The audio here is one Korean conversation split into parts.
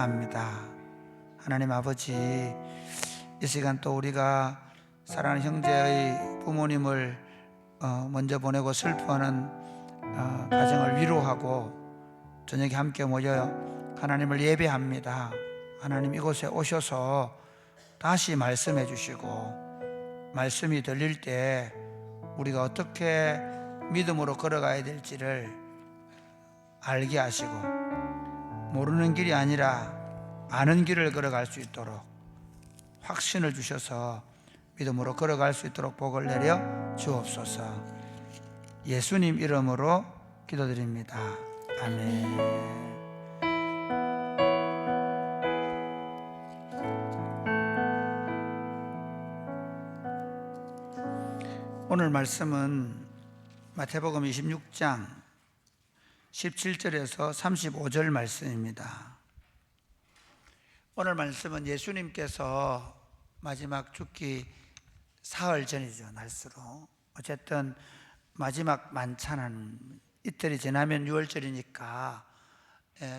합니다. 하나님 아버지, 이 시간 또 우리가 사랑하는 형제의 부모님을 먼저 보내고 슬퍼하는 가정을 위로하고 저녁에 함께 모여 하나님을 예배합니다. 하나님 이곳에 오셔서 다시 말씀해 주시고, 말씀이 들릴 때 우리가 어떻게 믿음으로 걸어가야 될지를 알게 하시고, 모르는 길이 아니라 아는 길을 걸어갈 수 있도록 확신을 주셔서 믿음으로 걸어갈 수 있도록 복을 내려 주옵소서. 예수님 이름으로 기도드립니다. 아멘. 오늘 말씀은 마태복음 26장 17절에서 35절 말씀입니다. 오늘 말씀은 예수님께서 마지막 죽기 사흘 전이죠, 날수로. 어쨌든 마지막 만찬은 이틀이 지나면 유월절이니까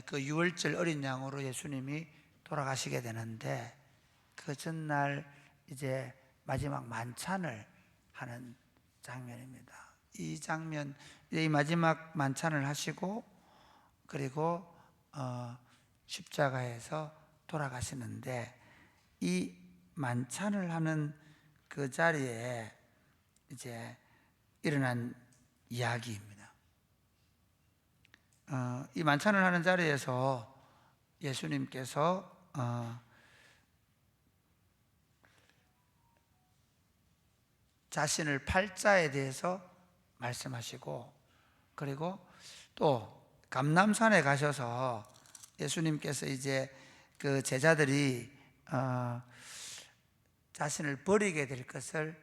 그 유월절 어린 양으로 예수님이 돌아가시게 되는데, 그 전날 이제 마지막 만찬을 하는 장면입니다. 이 장면, 이 마지막 만찬을 하시고 그리고 십자가에서 돌아가시는데, 이 만찬을 하는 그 자리에 이제 일어난 이야기입니다. 이 만찬을 하는 자리에서 예수님께서 자신을 팔자에 대해서 말씀하시고, 그리고 또 감람산에 가셔서 예수님께서 이제 그 제자들이 자신을 버리게 될 것을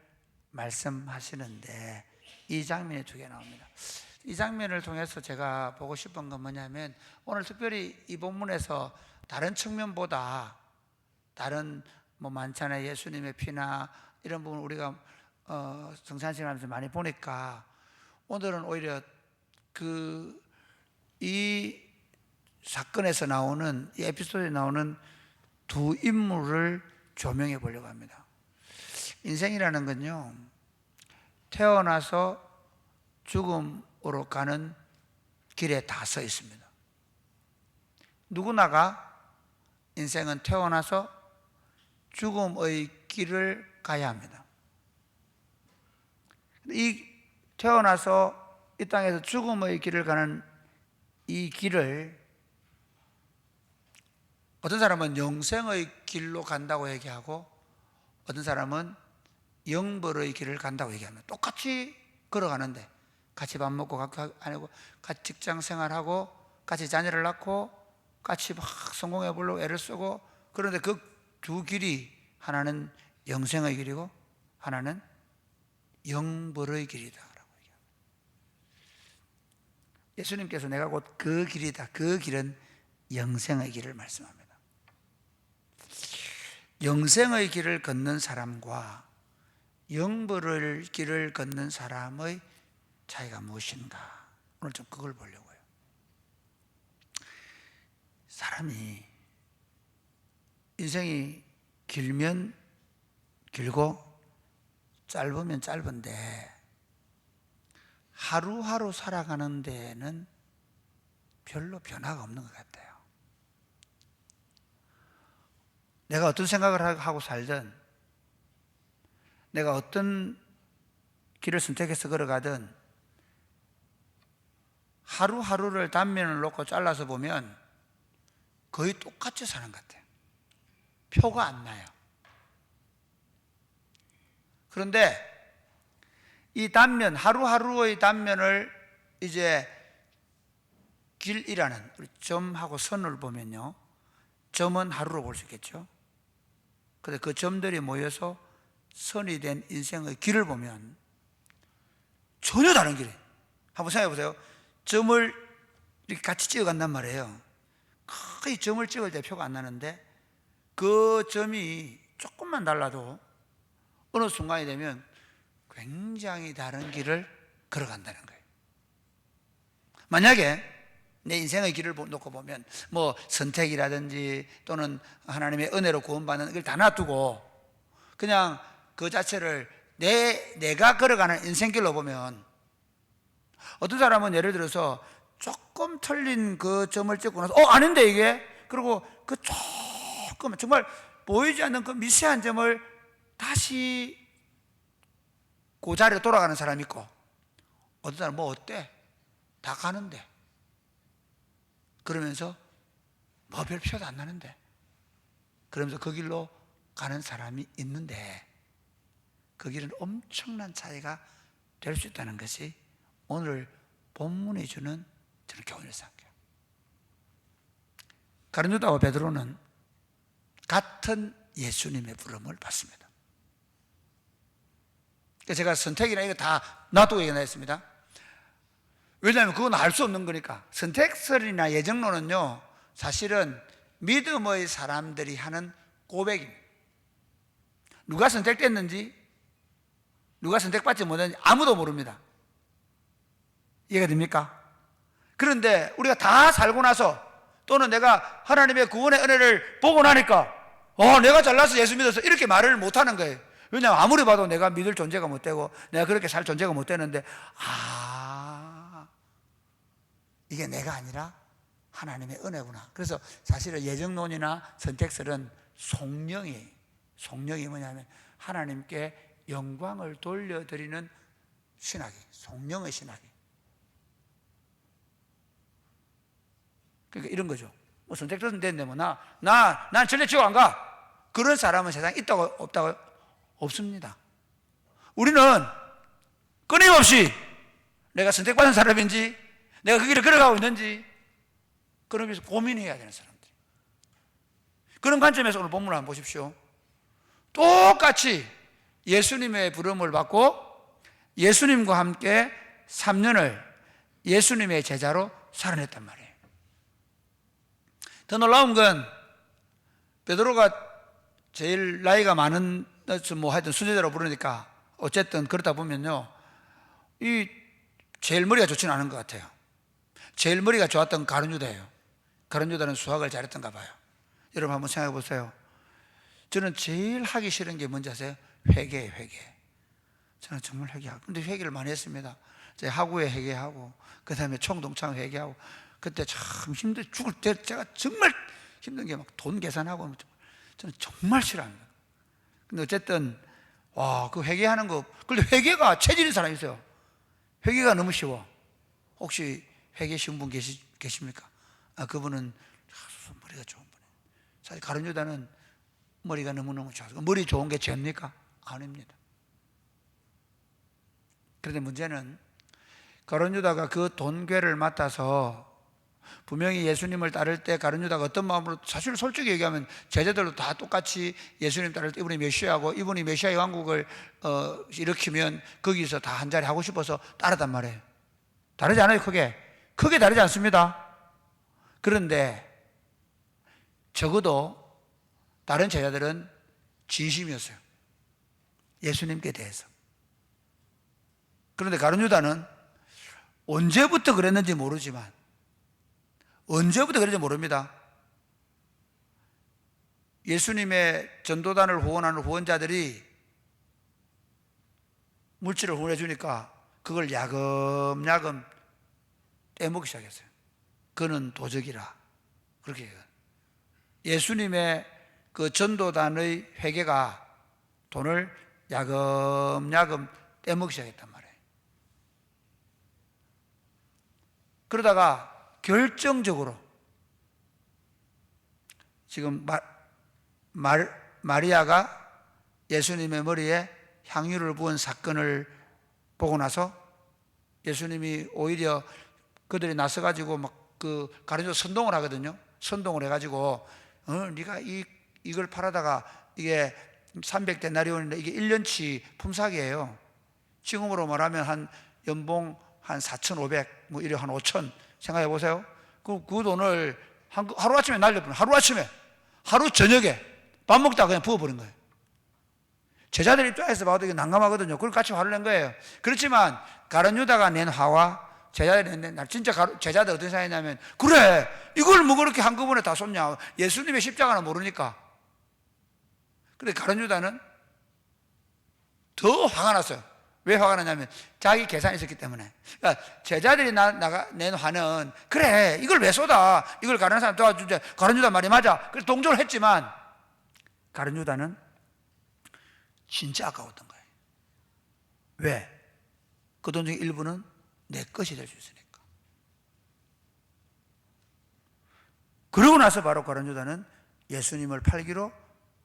말씀하시는데, 이 장면이 두 개 나옵니다. 이 장면을 통해서 제가 보고 싶은 건 뭐냐면, 오늘 특별히 이 본문에서 다른 측면보다 다른 만찬의 예수님의 피나 이런 부분 우리가 성찬식을 하면서 많이 보니까, 오늘은 오히려 이 사건에서 나오는, 이 에피소드에 나오는 두 인물을 조명해 보려고 합니다. 인생이라는 건요, 태어나서 죽음으로 가는 길에 다 서 있습니다. 누구나가 인생은 태어나서 죽음의 길을 가야 합니다. 이 태어나서 이 땅에서 죽음의 길을 가는 이 길을 어떤 사람은 영생의 길로 간다고 얘기하고, 어떤 사람은 영벌의 길을 간다고 얘기합니다. 똑같이 걸어가는데, 같이 밥 먹고 같이 직장 생활하고 같이 자녀를 낳고 같이 막 성공해 보려고 애를 쓰고, 그런데 그 두 길이, 하나는 영생의 길이고 하나는 영벌의 길이다. 예수님께서 내가 곧 그 길이다, 그 길은 영생의 길을 말씀합니다. 영생의 길을 걷는 사람과 영벌의 길을 걷는 사람의 차이가 무엇인가, 오늘 좀 그걸 보려고요. 사람이 인생이 길면 길고 짧으면 짧은데, 하루하루 살아가는 데에는 별로 변화가 없는 것 같아요. 내가 어떤 생각을 하고 살든, 내가 어떤 길을 선택해서 걸어가든, 하루하루를 단면을 놓고 잘라서 보면 거의 똑같이 사는 것 같아요. 표가 안 나요. 그런데 이 단면, 하루하루의 단면을 이제 길이라는 우리 점하고 선을 보면요, 점은 하루로 볼 수 있겠죠. 그런데 그 점들이 모여서 선이 된 인생의 길을 보면 전혀 다른 길이에요. 한번 생각해 보세요. 점을 이렇게 같이 찍어 간단 말이에요. 거의 점을 찍을 때 표가 안 나는데, 그 점이 조금만 달라도 어느 순간이 되면 굉장히 다른 길을 걸어간다는 거예요. 만약에 내 인생의 길을 놓고 보면 뭐 선택이라든지 또는 하나님의 은혜로 구원받는 걸 다 놔두고 그냥 그 자체를 내가 걸어가는 인생길로 보면 어떤 사람은 예를 들어서 조금 틀린 그 점을 찍고 나서 아닌데 이게? 그리고 그 조금 정말 보이지 않는 그 미세한 점을 다시 그 자리로 돌아가는 사람이 있고 어떤 사람은 뭐 어때? 다 가는데 그러면서 뭐 별 표도 안 나는데 그러면서 그 길로 가는 사람이 있는데 그 길은 엄청난 차이가 될 수 있다는 것이 오늘 본문이 주는 저는 교훈을 생각해요. 가룟 유다와 베드로는 같은 예수님의 부름을 받습니다. 제가 선택이나 이거 다 놔두고 얘기했습니다. 왜냐하면 그건 알 수 없는 거니까. 선택설이나 예정론은요 사실은 믿음의 사람들이 하는 고백입니다. 누가 선택됐는지 누가 선택받지 못했는지 아무도 모릅니다. 이해가 됩니까? 그런데 우리가 다 살고 나서 또는 내가 하나님의 구원의 은혜를 보고 나니까 내가 잘나서 예수 믿어서 이렇게 말을 못하는 거예요. 왜냐하면 아무리 봐도 내가 믿을 존재가 못 되고 내가 그렇게 살 존재가 못 되는데 이게 내가 아니라 하나님의 은혜구나. 그래서 사실은 예정론이나 선택설은 속령이 뭐냐면 하나님께 영광을 돌려드리는 신학이, 속령의 신학이. 그러니까 이런 거죠. 뭐 선택되면 되는데 난 전례 지옥 안 가. 그런 사람은 세상에 있다고 없다고? 없습니다. 우리는 끊임없이 내가 선택받은 사람인지 내가 그 길을 걸어가고 있는지 그런 데서 고민해야 되는 사람들. 그런 관점에서 오늘 본문을 한번 보십시오. 똑같이 예수님의 부름을 받고 예수님과 함께 3년을 예수님의 제자로 살아냈단 말이에요. 더 놀라운 건 베드로가 제일 나이가 많은 뭐 하여튼 수제자로 부르니까 어쨌든 그러다 보면요 이 제일 머리가 좋지는 않은 것 같아요. 제일 머리가 좋았던 가룟 유다예요. 가룟 유다는 수학을 잘했던가 봐요. 여러분 한번 생각해 보세요. 저는 제일 하기 싫은 게 뭔지 아세요? 회계예요. 회계. 저는 정말 회계하고 근데 회계를 많이 했습니다. 제 하구에 회계하고 그 다음에 총동창 회계하고 그때 참 죽을 때 제가 정말 힘든 게 막 돈 계산하고 저는 정말 싫어합니다. 근데 어쨌든 그 회계하는 거 근데 회계가 체질인 사람이 있어요. 회계가 너무 쉬워. 혹시 회계 쉬운 분 계십니까? 그분은 머리가 좋은 분이에요. 사실 가룟 유다는 머리가 너무너무 좋아서 머리 좋은 게 죄입니까? 아닙니다. 그런데 문제는 가룟 유다가 그 돈괴를 맡아서 분명히 예수님을 따를 때 가룟 유다가 어떤 마음으로 사실 솔직히 얘기하면 제자들도 다 똑같이 예수님 따를 때 이분이 메시아고 이분이 메시아의 왕국을 일으키면 거기서 다 한 자리 하고 싶어서 따르단 말이에요. 다르지 않아요. 크게 다르지 않습니다. 그런데 적어도 다른 제자들은 진심이었어요. 예수님께 대해서. 그런데 가룟 유다는 언제부터 그랬는지 모르지만 언제부터 그랬는지 모릅니다. 예수님의 전도단을 후원하는 후원자들이 물질을 후원해 주니까 그걸 야금야금 떼먹기 시작했어요. 그는 도적이라 그렇게 해요. 예수님의 그 전도단의 회계가 돈을 야금야금 떼먹기 시작했단 말이에요. 그러다가 결정적으로 지금 마리아가 예수님의 머리에 향유를 부은 사건을 보고 나서 예수님이 오히려 그들이 나서가지고 막 그 가룟유다 선동을 하거든요. 선동을 해가지고 네가 이걸 팔아다가 이게 300데나리온인데 이게 1년치 품삯이에요. 지금으로 말하면 한 연봉 한 4,500 뭐 이래 한 5,000 생각해 보세요. 그 돈을 하루아침에 날려버린 하루아침에 하루 저녁에 밥 먹다가 그냥 부어버린 거예요. 제자들 입장에서 봐도 이게 난감하거든요. 그걸 같이 화를 낸 거예요. 그렇지만 가룟 유다가 낸 화와 제자들이 했는데, 나 진짜 제자들 어떤 생각했냐면, 그래, 이걸 뭐 그렇게 한꺼번에 다 쏟냐. 예수님의 십자가는 모르니까. 근데 가룟 유다는 더 화가 났어요. 왜 화가 났냐면 자기 계산이 있었기 때문에. 그러니까 제자들이 낸 화는, 그래, 이걸 왜 쏟아, 이걸 가룟 사람 도와주자, 가룟 유다 말이 맞아, 그래서 동조를 했지만 가룟 유다는 진짜 아까웠던 거예요. 왜? 그 돈 중에 일부는 내 것이 될 수 있으니까. 그러고 나서 바로 가룟 유다는 예수님을 팔기로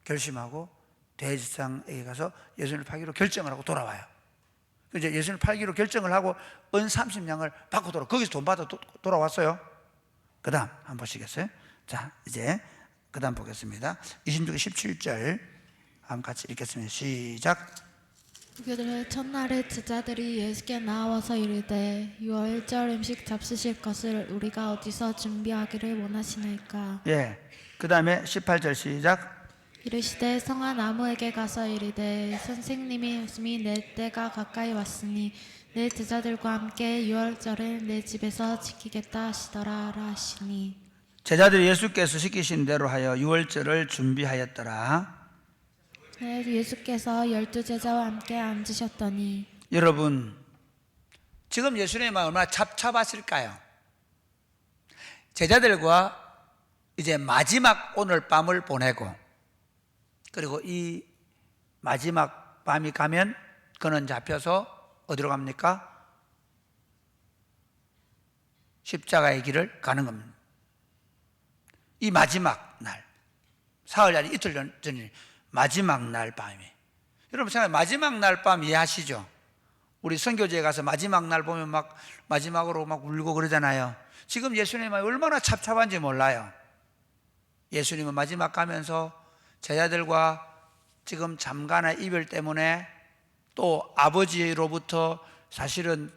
결심하고 대제사장에게 가서 예수님을 팔기로 결정을 하고 돌아와요. 이제 예수님을 팔기로 결정을 하고 은 30냥을 받고 거기서 돈 받아 돌아왔어요. 그 다음 한번 보시겠어요? 자, 이제 그 다음 보겠습니다. 26, 17절 한번 같이 읽겠습니다. 시작. 그들의 첫날에 제자들이 예수께 나와서 이르되 유월절 음식 잡수실 것을 우리가 어디서 준비하기를 원하시나이까. 예, 그 다음에 18절 시작. 이르시되 성한 아무에게 가서 이르되 선생님이 말씀이 내 때가 가까이 왔으니 내 제자들과 함께 유월절을 내 집에서 지키겠다 하시더라 하시니. 제자들이 예수께서 시키신 대로 하여 유월절을 준비하였더라. 예수께서 12제자와 함께 앉으셨더니. 여러분, 지금 예수님의 마음이 얼마나 잡잡하실까요? 제자들과 이제 마지막 오늘 밤을 보내고, 그리고 이 마지막 밤이 가면 그는 잡혀서 어디로 갑니까? 십자가의 길을 가는 겁니다. 이 마지막 날, 사흘날이 이틀 전이 마지막 날 밤에, 여러분 생각해, 마지막 날 밤 이해하시죠? 우리 선교제에 가서 마지막 날 보면 막 마지막으로 막 울고 그러잖아요. 지금 예수님이 얼마나 찹찹한지 몰라요. 예수님은 마지막 가면서 제자들과 지금 잠깐의 이별 때문에 또 아버지로부터 사실은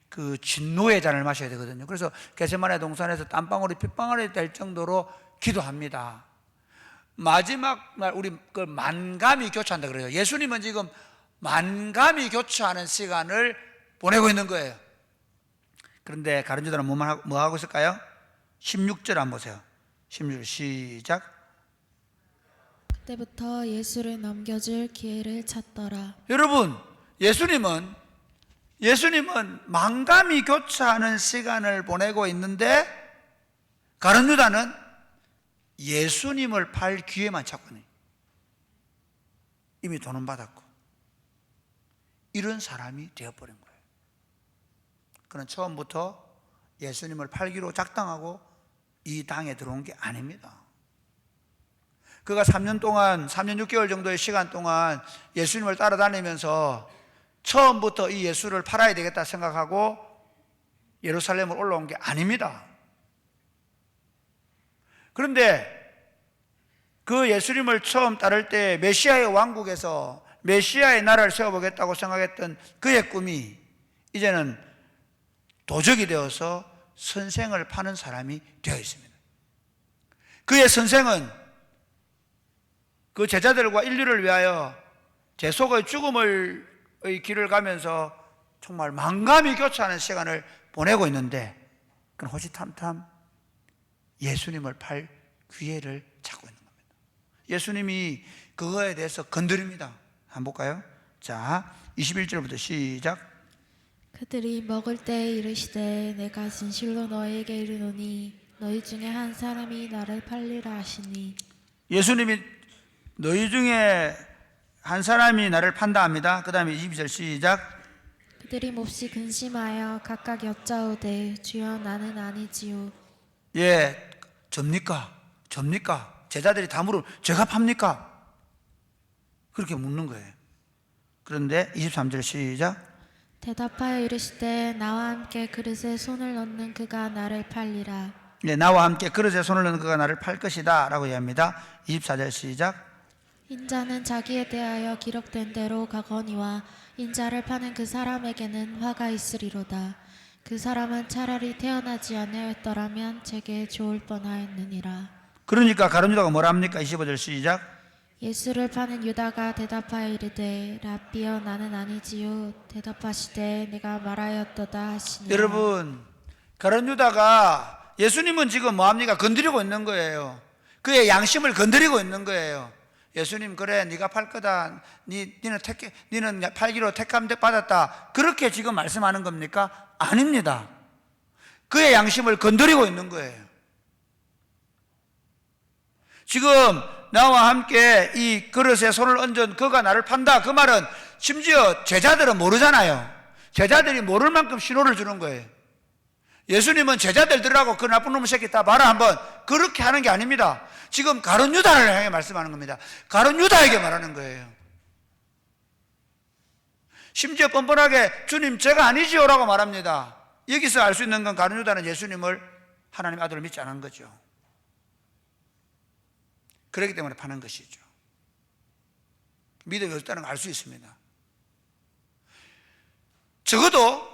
그 진노의 잔을 마셔야 되거든요. 그래서 겟세마네 동산에서 땀방울이 핏방울이 될 정도로 기도합니다. 마지막 날 우리 그 만감이 교차한다 그래요. 예수님은 지금 만감이 교차하는 시간을 보내고 있는 거예요. 그런데 가룟 유다는 뭐 하고 있을까요? 16절 한번 보세요. 16절 시작. 그때부터 예수를 넘겨줄 기회를 찾더라. 여러분, 예수님은 만감이 교차하는 시간을 보내고 있는데 가룟 유다는 예수님을 팔 기회만 찾고 있는, 이미 돈은 받았고 이런 사람이 되어버린 거예요. 그는 처음부터 예수님을 팔기로 작당하고 이 당에 들어온 게 아닙니다. 그가 3년 6개월 정도의 시간 동안 예수님을 따라다니면서 처음부터 이 예수를 팔아야 되겠다 생각하고 예루살렘을 올라온 게 아닙니다. 그런데 그 예수님을 처음 따를 때 메시아의 왕국에서 메시아의 나라를 세워보겠다고 생각했던 그의 꿈이 이제는 도적이 되어서 선생을 파는 사람이 되어 있습니다. 그의 선생은 그 제자들과 인류를 위하여 재속의 죽음의 길을 가면서 정말 만감이 교차하는 시간을 보내고 있는데 그는 호시탐탐 예수님을 팔 기회를 찾고 있는 겁니다. 예수님이 그거에 대해서 건드립니다. 한번 볼까요? 자, 21절부터 시작. 그들이 먹을 때 이르시되 내가 진실로 너희에게 이르노니 너희 중에 한 사람이 나를 팔리라 하시니. 예수님이 너희 중에 한 사람이 나를 판다 합니다. 그 다음에 22절 시작. 그들이 몹시 근심하여 각각 여짜오되 주여 나는 아니지요. 예, 접니까? 제자들이 다 물어, 제가 팝니까? 그렇게 묻는 거예요. 그런데 23절 시작. 대답하여 이르시되 나와 함께 그릇에 손을 넣는 그가 나를 팔리라. 네, 나와 함께 그릇에 손을 넣는 그가 나를 팔 것이다 라고 이야기합니다. 24절 시작. 인자는 자기에 대하여 기록된 대로 가거니와 인자를 파는 그 사람에게는 화가 있으리로다. 그 사람은 차라리 태어나지 아니하였더라면 제게 좋을 뻔하였느니라. 그러니까 가룟 유다가 뭐라 합니까? 25절 시작. 예수를 파는 유다가 대답하여 이르되 라삐여 나는 아니지요. 대답하시되 내가 말하였도다 하시니라. 여러분, 가룟 유다가 예수님은 지금 뭐합니까? 건드리고 있는 거예요. 그의 양심을 건드리고 있는 거예요. 예수님, 그래 네가 팔 거다. 니는 팔기로 택함 받았다. 그렇게 지금 말씀하는 겁니까? 아닙니다. 그의 양심을 건드리고 있는 거예요. 지금 나와 함께 이 그릇에 손을 얹은 그가 나를 판다. 그 말은 심지어 제자들은 모르잖아요. 제자들이 모를 만큼 신호를 주는 거예요. 예수님은 제자들들하고 그 나쁜 놈의 새끼 다 봐라 한번 그렇게 하는 게 아닙니다. 지금 가룟 유다를 향해 말씀하는 겁니다. 가룟 유다에게 말하는 거예요. 심지어 뻔뻔하게 주님 제가 아니지요 라고 말합니다. 여기서 알 수 있는 건 가룟 유다는 예수님을 하나님 아들을 믿지 않은 거죠. 그렇기 때문에 파는 것이죠. 믿음이 없다는 걸 알 수 있습니다. 적어도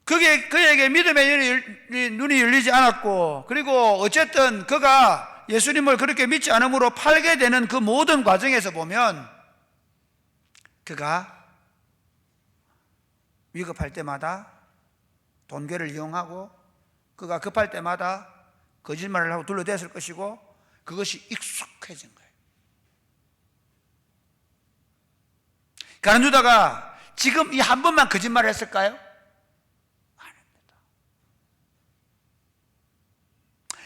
그에게 믿음의 눈이 열리지 않았고, 그리고 어쨌든 그가 예수님을 그렇게 믿지 않으므로 팔게 되는 그 모든 과정에서 보면 그가 위급할 때마다 돈괴를 이용하고 그가 급할 때마다 거짓말을 하고 둘러댔을 것이고 그것이 익숙해진 거예요. 가룟 유다가 지금 이 한 번만 거짓말을 했을까요? 아닙니다.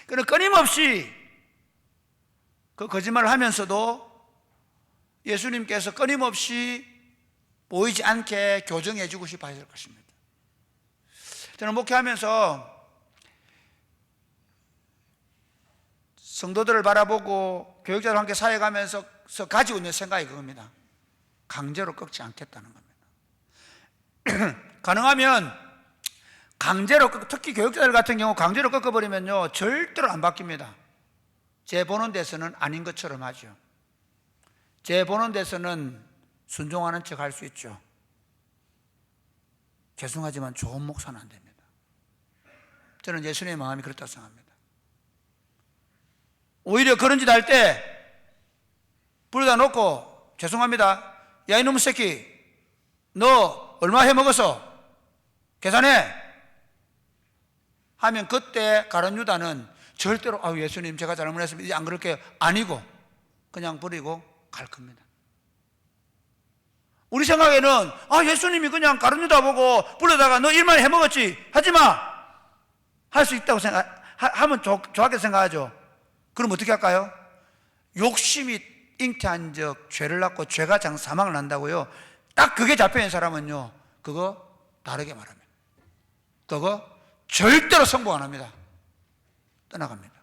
그는 끊임없이 그 거짓말을 하면서도 예수님께서 끊임없이 보이지 않게 교정해 주고 싶어 하실 것입니다. 저는 목회하면서 성도들을 바라보고 교육자들과 함께 사역하면서 가지고 있는 생각이 그겁니다. 강제로 꺾지 않겠다는 겁니다. 가능하면 강제로, 특히 교육자들 같은 경우 강제로 꺾어버리면요 절대로 안 바뀝니다. 제 보는 데서는 아닌 것처럼 하죠. 제 보는 데서는 순종하는 척 할 수 있죠. 죄송하지만 좋은 목사는 안 됩니다. 저는 예수님의 마음이 그렇다고 생각합니다. 오히려 그런 짓 할 때 불러다 놓고 죄송합니다. 야 이놈의 새끼 너 얼마 해먹었어? 계산해 하면 그때 가룟 유다는 절대로 아유 예수님 제가 잘못했습니다 이제 안 그럴게요 아니고 그냥 버리고 갈 겁니다. 우리 생각에는 아 예수님이 그냥 가룟 유다 보고 불러다가 너 일만 해먹었지 하지마 할 수 있다고 하면 좋았게 생각하죠. 그럼 어떻게 할까요? 욕심이 잉태한 적 죄를 낳고 죄가 사망을 난다고요. 딱 그게 잡혀있는 사람은요 그거 다르게 말합니다. 그거 절대로 성공 안 합니다. 떠나갑니다.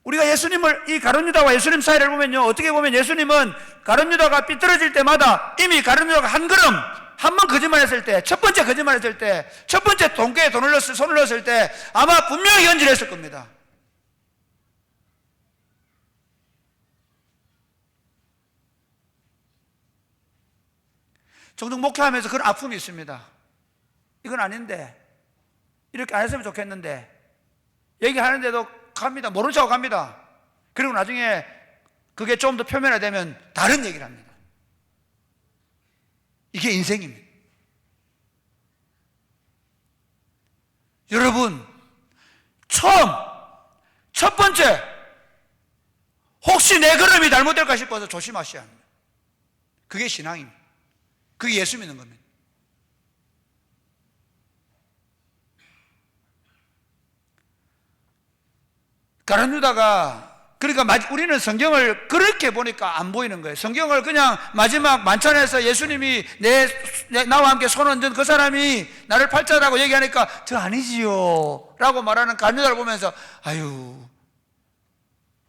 우리가 예수님을 이 가룟 유다와 예수님 사이를 보면요 어떻게 보면 예수님은 가룟 유다가 삐뚤어질 때마다 이미 가룟 유다가 한 걸음 한 번 거짓말했을 때 첫 번째 거짓말했을 때 첫 번째 돈깨에 손을 넣었을 때 아마 분명히 연질했을 겁니다. 종종 목회하면서 그런 아픔이 있습니다. 이건 아닌데 이렇게 안 했으면 좋겠는데 얘기하는데도 갑니다. 모른 척하고 갑니다. 그리고 나중에 그게 좀 더 표면화되면 다른 얘기를 합니다. 이게 인생입니다. 여러분 첫 번째 혹시 내 걸음이 잘못될까 싶어서 조심하셔야 합니다. 그게 신앙입니다. 그게 예수 믿는 겁니다. 가룟 유다가 그러니까 우리는 성경을 그렇게 보니까 안 보이는 거예요. 성경을 그냥 마지막 만찬에서 예수님이 나와 함께 손 얹은 그 사람이 나를 팔자라고 얘기하니까 저 아니지요 라고 말하는 가룟 유다를 보면서 아유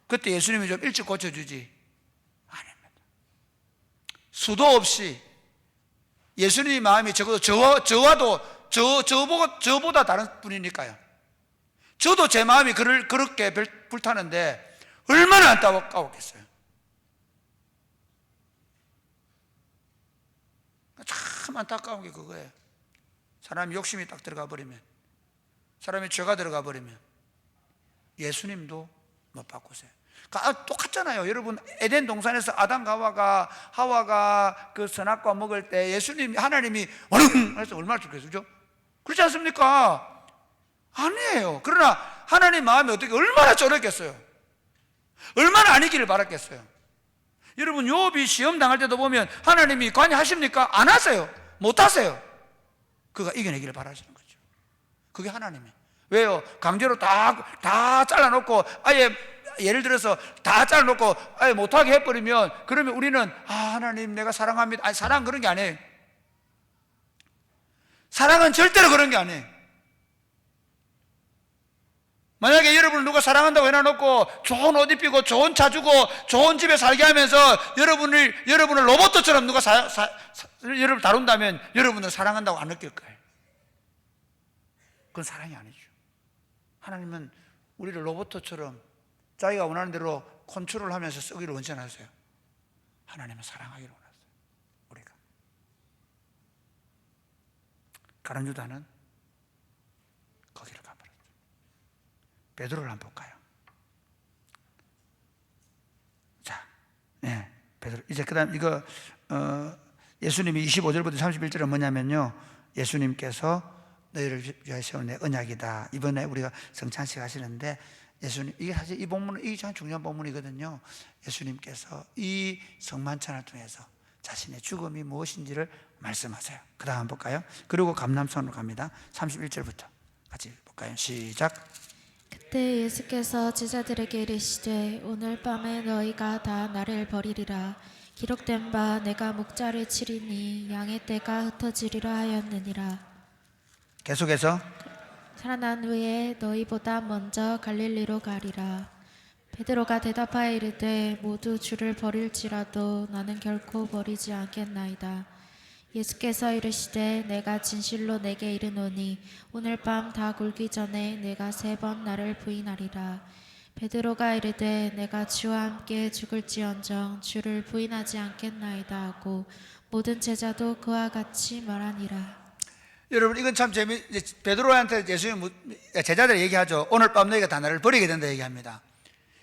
그때 예수님이 좀 일찍 고쳐주지. 아닙니다. 수도 없이 예수님의 마음이 적어도 저보다 다른 분이니까요. 저도 제 마음이 그렇게 불타는데 얼마나 안타깝겠어요. 참 안타까운 게 그거예요. 사람이 욕심이 딱 들어가 버리면 사람이 죄가 들어가 버리면 예수님도 못 바꾸세요. 똑같잖아요. 여러분, 에덴 동산에서 아담과 하와가 그 선악과 먹을 때 하나님이 얼른 해서 얼마나 좋겠죠? 그렇지 않습니까? 아니에요. 그러나 하나님 마음이 어떻게 얼마나 쫄았겠어요? 얼마나 아니기를 바랐겠어요? 여러분, 욥이 시험 당할 때도 보면 하나님이 관여하십니까? 안 하세요. 못 하세요. 그가 이겨내기를 바라시는 거죠. 그게 하나님이에요. 왜요? 강제로 다 잘라놓고 아예 예를 들어서 다 잘라놓고 아예 못하게 해버리면 그러면 우리는 하나님 내가 사랑합니다. 아니, 사랑 그런 게 아니에요. 사랑은 절대로 그런 게 아니에요. 만약에 여러분을 누가 사랑한다고 해놔놓고 좋은 옷 입히고 좋은 차 주고 좋은 집에 살게 하면서 여러분을 로봇처럼 누가 여러분을 다룬다면 여러분을 사랑한다고 안 느낄 거예요. 그건 사랑이 아니죠. 하나님은 우리를 로봇처럼 자기가 원하는 대로 컨트롤 하면서 쓰기를 원치 않으세요. 하나님은 사랑하기를 원하세요. 우리가. 가룟 유다는 거기를 가버렸죠. 베드로를 한번 볼까요? 자, 네, 베드로. 이제 그다음 이거 예수님이 25절부터 31절은 뭐냐면요, 예수님께서 너희를 위하여 세운 내 언약이다. 이번에 우리가 성찬식 하시는데 예수님, 이게 사실 이 본문은 이게 참 중요한 본문이거든요. 예수님께서 이 성만찬을 통해서 자신의 죽음이 무엇인지를 말씀하세요. 그 다음 한번 볼까요? 그리고 감람산으로 갑니다. 31절부터 같이 볼까요? 시작. 그때 예수께서 제자들에게 이르시되 오늘 밤에 너희가 다 나를 버리리라. 기록된 바 내가 목자를 치리니 양의 떼가 흩어지리라 하였느니라. 계속해서 살아난 후에 너희보다 먼저 갈릴리로 가리라. 베드로가 대답하여 이르되 모두 주를 버릴지라도 나는 결코 버리지 않겠나이다. 예수께서 이르시되 내가 진실로 내게 이르노니 오늘 밤 다 굴기 전에 내가 3번 나를 부인하리라. 베드로가 이르되 내가 주와 함께 죽을지언정 주를 부인하지 않겠나이다 하고 모든 제자도 그와 같이 말하니라. 여러분, 이건 참 베드로한테 제자들이 얘기하죠. 오늘 밤 너희가 다 나를 버리게 된다 얘기합니다.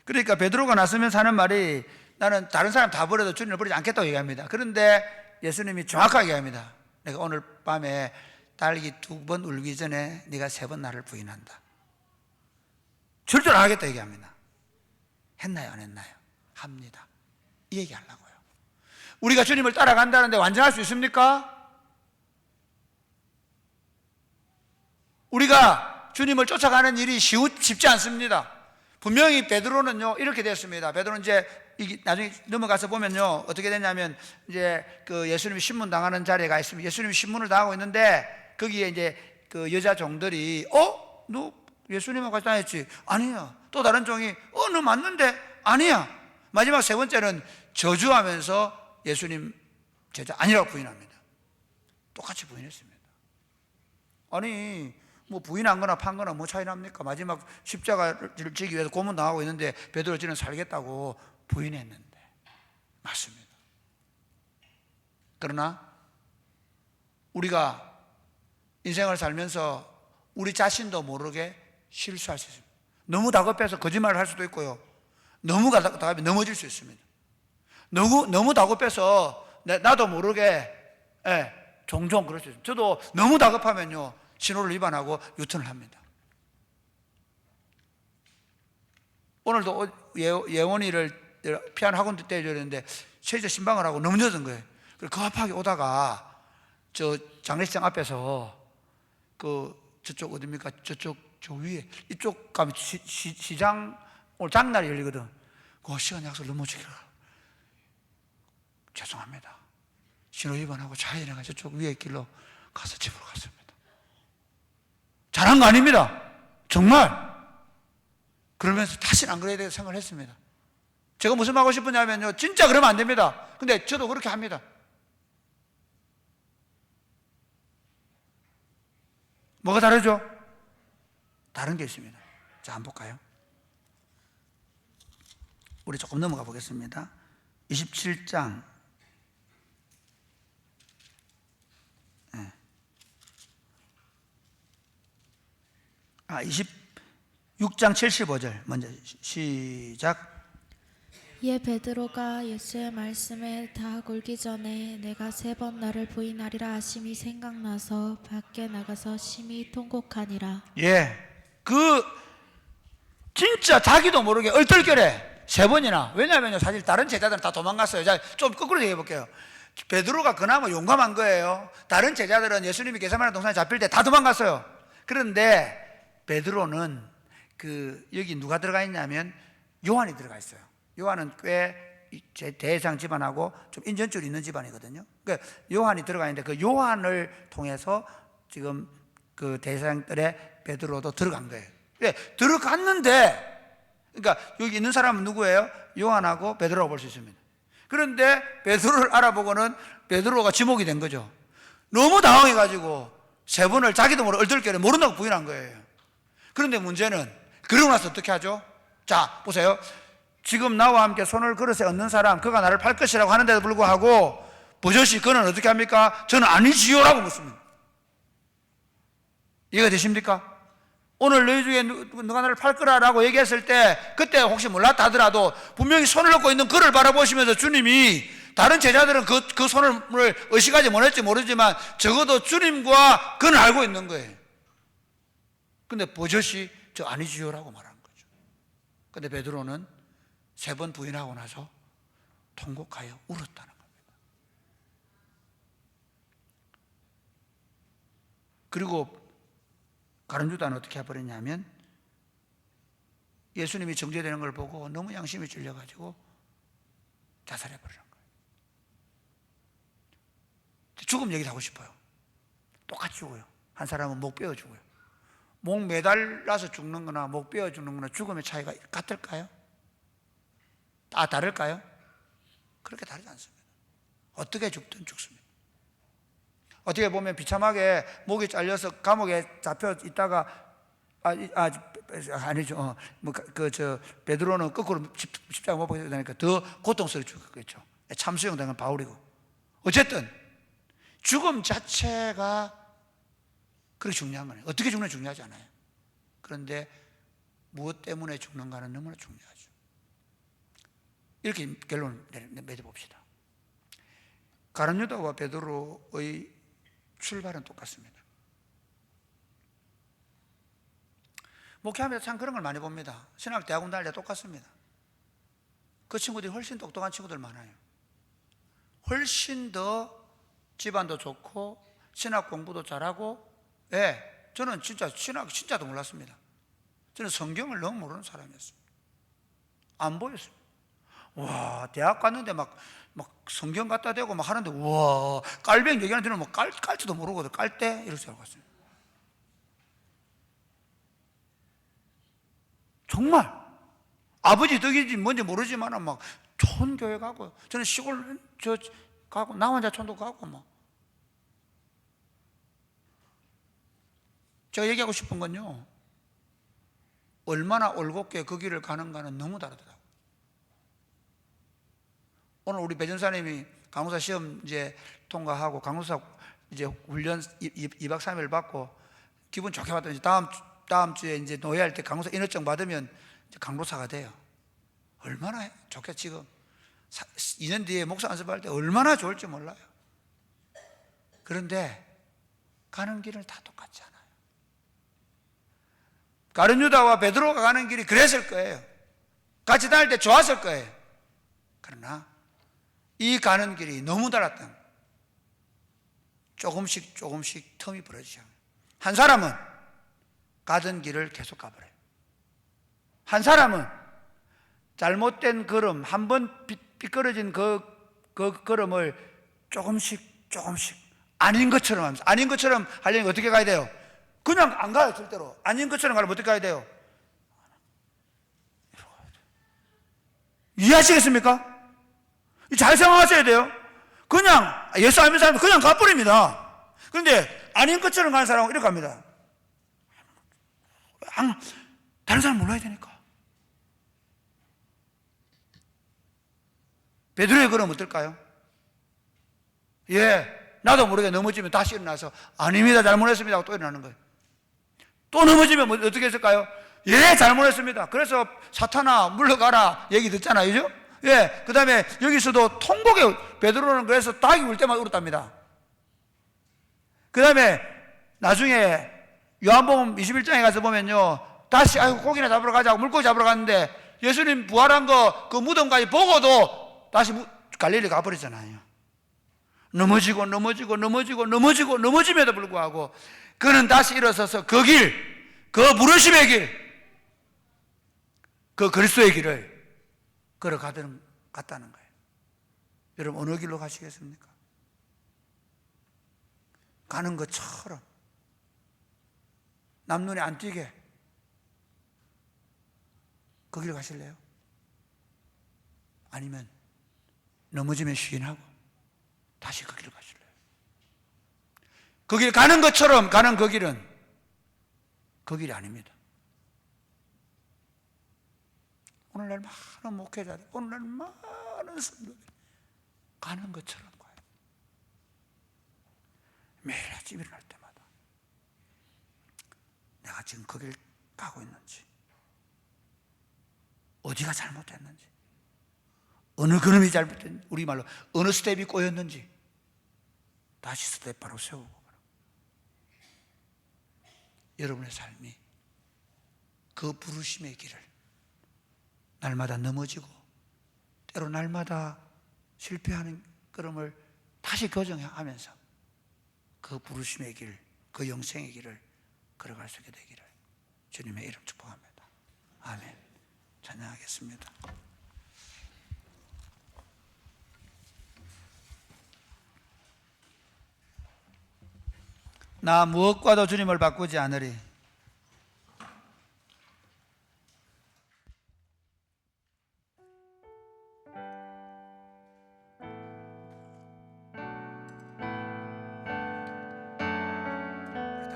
그러니까 베드로가 나서면 하는 말이 나는 다른 사람 다 버려도 주님을 버리지 않겠다고 얘기합니다. 그런데 예수님이 정확하게 얘기합니다. 내가 오늘 밤에 딸기 2번 울기 전에 네가 3번 나를 부인한다. 절대로 안 하겠다 얘기합니다. 했나요? 안 했나요? 합니다. 이 얘기하려고요. 우리가 주님을 따라간다는데 완전할 수 있습니까? 우리가 주님을 쫓아가는 일이 쉽지 않습니다. 분명히 베드로는요 이렇게 됐습니다. 베드로는 이제 나중에 넘어가서 보면요 어떻게 됐냐면 이제 그 예수님이 신문 당하는 자리에 가 있습니다. 예수님이 신문을 당하고 있는데 거기에 이제 그 여자 종들이 너 예수님하고 같이 다녔지? 아니야. 또 다른 종이 너 맞는데? 아니야. 마지막 3번째는 저주하면서 예수님 제자 아니라고 부인합니다. 똑같이 부인했습니다. 아니 뭐 부인한 거나 판 거나 뭐 차이 납니까? 마지막 십자가를 지기 위해서 고문 당하고 있는데 베드로 지는 살겠다고 부인했는데 맞습니다. 그러나 우리가 인생을 살면서 우리 자신도 모르게 실수할 수 있습니다. 너무 다급해서 거짓말을 할 수도 있고요. 너무 다급해 넘어질 수 있습니다. 너무 다급해서 나도 모르게 종종 그럴 수 있습니다. 저도 너무 다급하면요 신호를 위반하고 유턴을 합니다. 오늘도 예원이를 피아노 학원 떼줘야 되는데 최저 신방을 하고 너무 늦은 거예요. 그래서 급하게 오다가 저 장례식장 앞에서 저쪽 어딥니까? 저 위에 이쪽 가면 시장 오늘 장날이 열리거든. 그 시간 약속 넘어지기로 죄송합니다. 신호 위반하고 좌회전해가 저쪽 위에 길로 가서 집으로 갔습니다. 잘한 거 아닙니다. 정말. 그러면서 다시는 안 그래야 되겠다 생각을 했습니다. 제가 무슨 말 하고 싶으냐면요 진짜 그러면 안 됩니다. 근데 저도 그렇게 합니다. 뭐가 다르죠? 다른 게 있습니다. 자, 한번 볼까요? 우리 조금 넘어가 보겠습니다. 27장 20 6장 75절 먼저 시작. 이에 베드로가 예수의 말씀에 다 굴기 전에 내가 3번 나를 부인하리라 하심이 생각나서 밖에 나가서 심히 통곡하니라. 예, 진짜 자기도 모르게 얼떨결에 3번이나. 왜냐하면 사실 다른 제자들은 다 도망갔어요. 자, 좀 거꾸로 얘기해 볼게요. 베드로가 그나마 용감한 거예요. 다른 제자들은 예수님이 게세마네 동산에 잡힐 때 다 도망갔어요. 그런데 베드로는 여기 누가 들어가 있냐면 요한이 들어가 있어요. 요한은 꽤 대상 집안하고 좀 인전줄이 있는 집안이거든요. 그러니까 요한이 들어가 있는데 그 요한을 통해서 지금 그 대상들의 베드로도 들어간 거예요. 네, 들어갔는데, 그러니까 여기 있는 사람은 누구예요? 요한하고 베드로라고 볼 수 있습니다. 그런데 베드로를 알아보고는 베드로가 지목이 된 거죠. 너무 당황해가지고 3번을 자기도 모르게 얼떨결에 모른다고 부인한 거예요. 그런데 문제는 그러고 나서 어떻게 하죠? 자, 보세요. 지금 나와 함께 손을 그릇에 얹는 사람, 그가 나를 팔 것이라고 하는데도 불구하고 버젓이 그는 어떻게 합니까? 저는 아니지요라고 묻습니다. 이해가 되십니까? 오늘 너희 중에 누가 나를 팔 거라라고 얘기했을 때 그때 혹시 몰랐다 하더라도 분명히 손을 놓고 있는 그를 바라보시면서 주님이, 다른 제자들은 그 손을 의식하지 못했지 모르지만 적어도 주님과 그는 알고 있는 거예요. 근데 버젓이 저 아니지요라고 말한 거죠. 근데 베드로는 3번 부인하고 나서 통곡하여 울었다는 겁니다. 그리고 가룟 유다는 어떻게 해버렸냐면 예수님이 정죄되는 걸 보고 너무 양심이 찔려가지고 자살해버리는 거예요. 죽음 얘기도 하고 싶어요. 똑같이 죽어요. 한 사람은 목 베어 죽어요. 목 매달라서 죽는 거나 목 베어 죽는 거나 죽음의 차이가 같을까요? 다를까요? 그렇게 다르지 않습니다. 어떻게 죽든 죽습니다. 어떻게 보면 비참하게 목이 잘려서 감옥에 잡혀 있다가 아니죠. 베드로는 거꾸로 십자가 못 박혀 되니까 더 고통스럽게 죽었겠죠. 참수형 당한 바울이고. 어쨌든 죽음 자체가 그렇게 중요한 거예요. 어떻게 죽는지 중요하지 않아요. 그런데 무엇 때문에 죽는가는 너무나 중요하죠. 이렇게 결론을 맺어봅시다. 가룟 유다와 베드로의 출발은 똑같습니다. 목회하면서 참 그런 걸 많이 봅니다. 신학 대학원 다닐 때 똑같습니다. 그 친구들이 훨씬 똑똑한 친구들 많아요. 훨씬 더 집안도 좋고 신학 공부도 잘하고. 예, 저는 진짜 신학 진짜도 몰랐습니다. 저는 성경을 너무 모르는 사람이었습니다. 안 보였습니다. 와, 대학 갔는데 막 성경 갖다 대고 막 하는데, 와, 깔병 얘기하는 데는 뭐 깔지도 모르거든. 깔때? 이럴 줄 알고 갔어요. 정말. 아버지 덕인지 뭔지 모르지만 막 좋은 교회 가고, 저는 시골 가고, 나 혼자 촌도 가고 막. 제가 얘기하고 싶은 건요, 얼마나 올곧게 그 길을 가는가는 너무 다르더라고요. 오늘 우리 배전사님이 강호사 시험 이제 통과하고 강호사 이제 훈련 2박 3일 받고 기분 좋게 받더니 다음 주에 이제 노예할 때 강호사 인허증 받으면 이제 강로사가 돼요. 얼마나 좋게. 지금 2년 뒤에 목사 연습할 때 얼마나 좋을지 몰라요. 그런데 가는 길은 다 똑같지 않아요. 가룟 유다와 베드로가 가는 길이 그랬을 거예요. 같이 다닐 때 좋았을 거예요. 그러나 이 가는 길이 너무 달았던, 조금씩 틈이 벌어지죠. 한 사람은 가던 길을 계속 가버려요. 한 사람은 잘못된 걸음, 한번 삐끄러진 그 걸음을 조금씩 아닌 것처럼 하면서, 아닌 것처럼 하려면 어떻게 가야 돼요? 그냥 안 가요, 절대로. 아닌 것처럼 가려면 어떻게 가야 돼요? 이해하시겠습니까? 잘 생각하셔야 돼요. 그냥 예수 안 믿는 사람은 그냥 가버립니다. 그런데 아닌 것처럼 가는 사람은 이렇게 갑니다. 다른 사람 몰라야 되니까. 베드로의 걸음 어떨까요? 예, 나도 모르게 넘어지면 다시 일어나서 아닙니다, 잘못했습니다 하고 또 일어나는 거예요. 또 넘어지면 어떻게 했을까요? 예, 잘못했습니다. 그래서 사탄아 물러가라 얘기 듣잖아요, 그죠? 예, 그 다음에 여기서도 통곡에 베드로는 그래서 닭이 울 때마다 울었답니다. 그 다음에 나중에 요한복음 21장에 가서 보면요, 다시 아이고 고기나 잡으러 가자고 물고기 잡으러 갔는데 예수님 부활한 거 그 무덤까지 보고도 다시 갈릴리 가버리잖아요. 넘어짐에도 불구하고 그는 다시 일어서서 그 길, 그 부르심의 길, 그 그리스도의 길을 걸어갔다는 거예요. 여러분 어느 길로 가시겠습니까? 가는 것처럼 남 눈에 안 띄게 그 길 가실래요? 아니면 넘어지면 시인하고 다시 그 길을 가실래요? 그 길 가는 것처럼 가는 그 길은 그 길이 아닙니다. 오늘날 많은 목회자들, 오늘날 많은 성도들이 가는 것처럼 가요. 매일 아침 일어날 때마다 내가 지금 그 길 가고 있는지, 어디가 잘못됐는지, 어느 걸음이 잘못됐는지, 우리말로 어느 스텝이 꼬였는지 다시 스텝 바로 세우고, 여러분의 삶이 그 부르심의 길을 날마다 넘어지고 때로 날마다 실패하는 걸음을 다시 교정하면서 그 부르심의 길, 그 영생의 길을 걸어갈 수 있게 되기를 주님의 이름 축복합니다. 아멘. 찬양하겠습니다. 나 무엇과도 주님을 바꾸지 않으리.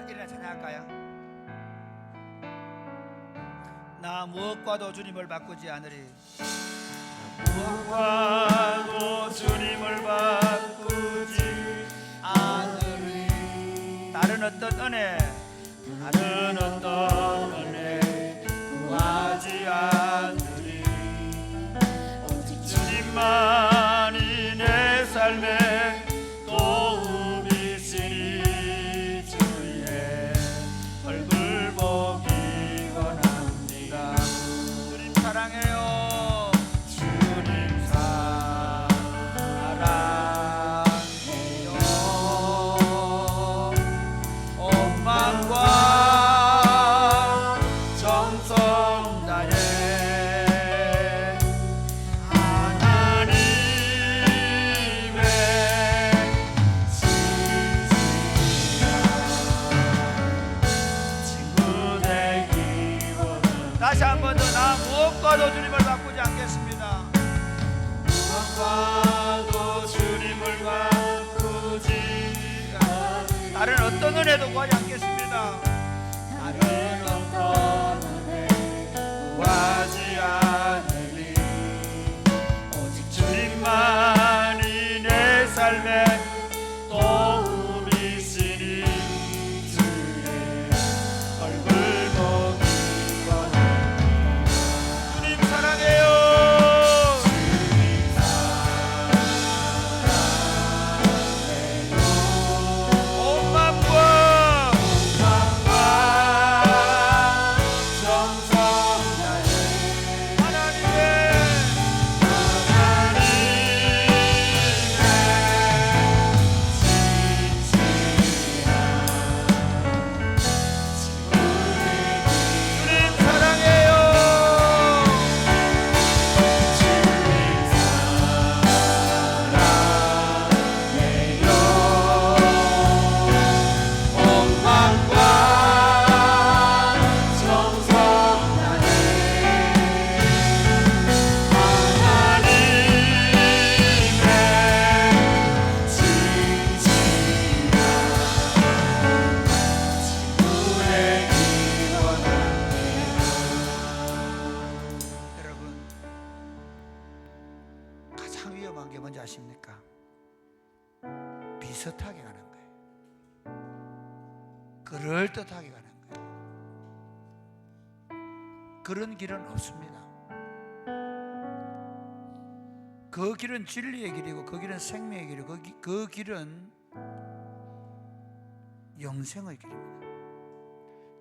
일어나 찬양할까요? 나 무엇과도 주님을 바꾸지 않으리. 무엇과도 주님을 바꾸지 않으리. 다른 어떤 은혜, 다른 어떤 은혜 구하지 않으리. 오직 주님만이 내 삶의 도움이시니 주의 얼굴 보기 원합니다. 주님 사랑해요. 주님 사랑해요. 온 마음과 정성 다해 하나님의 친구 되기 원합니다. 다시 한 번 더, 나 무엇과도 주님을 바꾸지 않겠습니다. 무엇과도 주님을 바꾸지 않으리. 다른 어떤 은혜도 구하지 않겠습니다. 다른 어떤 은혜 구하지 않으리. 오직 주님만이 내 삶의 도움이시니 주의 얼굴 보기 원합니다. 주님 사랑해요. 온 마음과 정성 다해 하나님의 주님 사랑해요. 여러분, 가장 위험한 게 뭔지 아십니까? 비슷하게 가는 거예요. 그럴듯하게 가는 거예요. 그런 길은 없습니다. 그 길은 진리의 길이고 그 길은 생명의 길이고 그 길은 영생의 길입니다.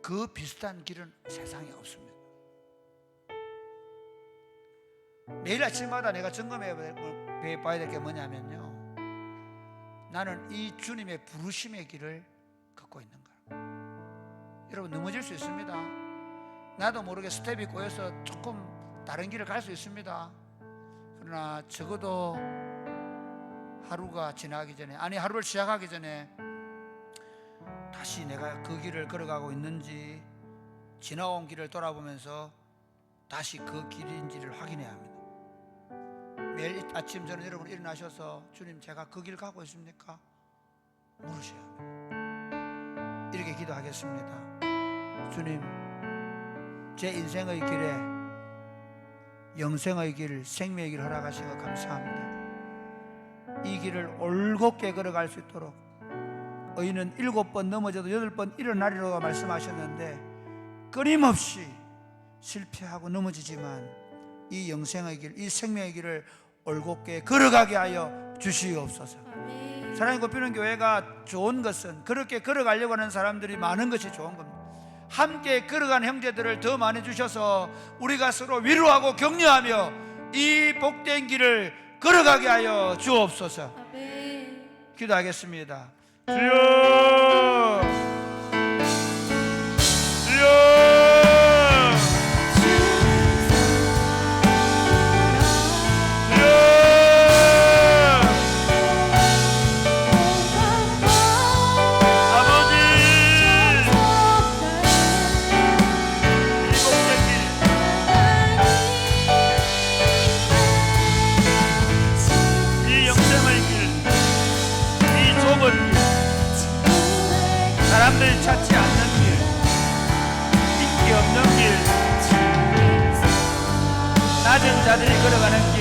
그 비슷한 길은 세상에 없습니다. 매일 아침마다 내가 점검해 봐야 될 게 뭐냐면요, 나는 이 주님의 부르심의 길을 걷고 있는가. 여러분, 넘어질 수 있습니다. 나도 모르게 스텝이 꼬여서 조금 다른 길을 갈 수 있습니다. 그러나 적어도 하루가 지나기 전에, 아니 하루를 시작하기 전에 다시 내가 그 길을 걸어가고 있는지, 지나온 길을 돌아보면서 다시 그 길인지를 확인해야 합니다. 매일 아침 저는 여러분 일어나셔서 주님, 제가 그 길 가고 있습니까? 물으셔야 합니다. 이렇게 기도하겠습니다. 주님, 제 인생의 길에 영생의 길, 생명의 길 허락하신 것 감사합니다. 이 길을 올곧게 걸어갈 수 있도록, 의인은 7번 넘어져도 8번 일어나리라고 말씀하셨는데 끊임없이 실패하고 넘어지지만 이 영생의 길, 이 생명의 길을 올곧게 걸어가게 하여 주시옵소서. 아멘. 사랑의 꽃피는 교회가 좋은 것은 그렇게 걸어가려고 하는 사람들이 많은 것이 좋은 겁니다. 함께 걸어간 형제들을 더 많이 주셔서 우리가 서로 위로하고 격려하며 이 복된 길을 걸어가게 하여 주옵소서. 아멘. 기도하겠습니다. 주여, 주여, 사람들이 찾지 않는 길, 인기 없는 길, 낮은 자들이 걸어가는 길,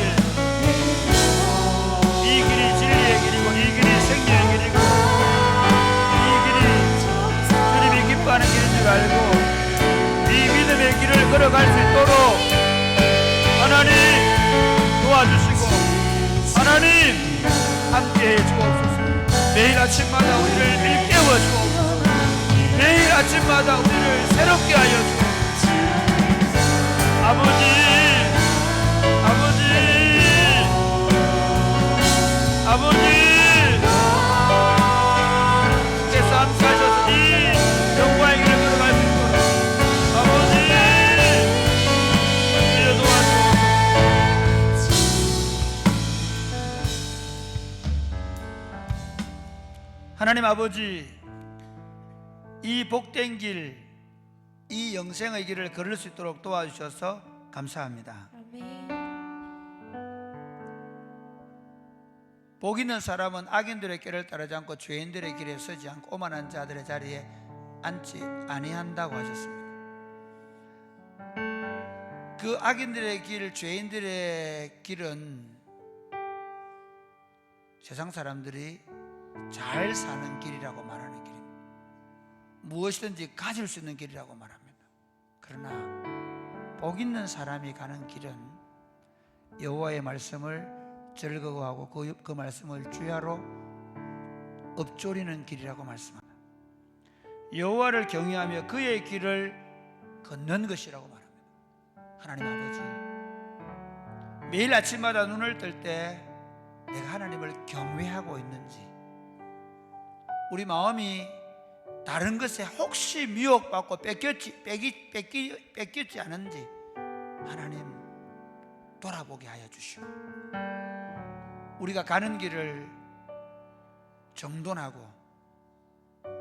이 길이 진리의 길이고 이 길이 생명의 길이고 이 길이 주님이 기뻐하는 길인 줄 알고 이 믿음의 길을 걸어갈 수 있도록 하나님 도와주시고 하나님 함께해 주옵소서. 매일 아침마다 우리를 일깨워 주옵소서. 매일 아침마다 우리를 새롭게 하여 주옵소서. 아버지, 아버지, 아버지, 주께서 함께 하셔서 이 영광의 길을 걸어갈 수 있도록 아버지 우리를 도와주옵소서. 하나님 아버지, 이 복된 길, 이 영생의 길을 걸을 수 있도록 도와주셔서 감사합니다. 아멘. 복 있는 사람은 악인들의 길을 따르지 않고 죄인들의 길에 서지 않고 오만한 자들의 자리에 앉지 아니한다고 하셨습니다. 그 악인들의 길, 죄인들의 길은 세상 사람들이 잘 사는 길이라고 말하는 길입니다. 무엇이든지 가질 수 있는 길이라고 말합니다. 그러나 복 있는 사람이 가는 길은 여호와의 말씀을 즐거워하고 그 말씀을 주야로 읊조리는 길이라고 말씀합니다. 여호와를 경외하며 그의 길을 걷는 것이라고 말합니다. 하나님 아버지, 매일 아침마다 눈을 뜰 때 내가 하나님을 경외하고 있는지, 우리 마음이 다른 것에 혹시 미혹받고 뺏겼지 않은지 하나님 돌아보게 하여 주시고, 우리가 가는 길을 정돈하고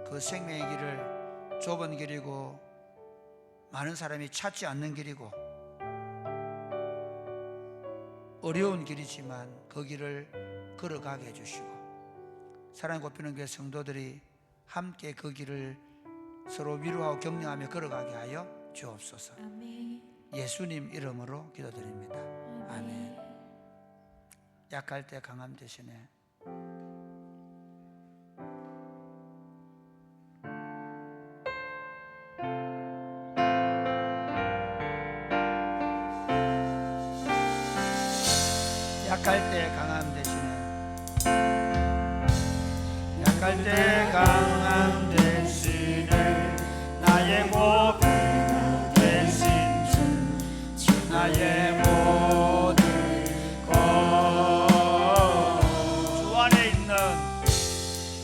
그 생명의 길을 좁은 길이고 많은 사람이 찾지 않는 길이고 어려운 길이지만 그 길을 걸어가게 해주시고, 사랑의 꽃피는 교회 성도들이 함께 그 길을 서로 위로하고 격려하며 걸어가게 하여 주옵소서. 아멘. 예수님 이름으로 기도드립니다. 아멘. 약할 때 강함 대신에 약할 때 강함 대신에, 약할 때 강함 대신에 나의 목이 대신 주 나의 모든 것.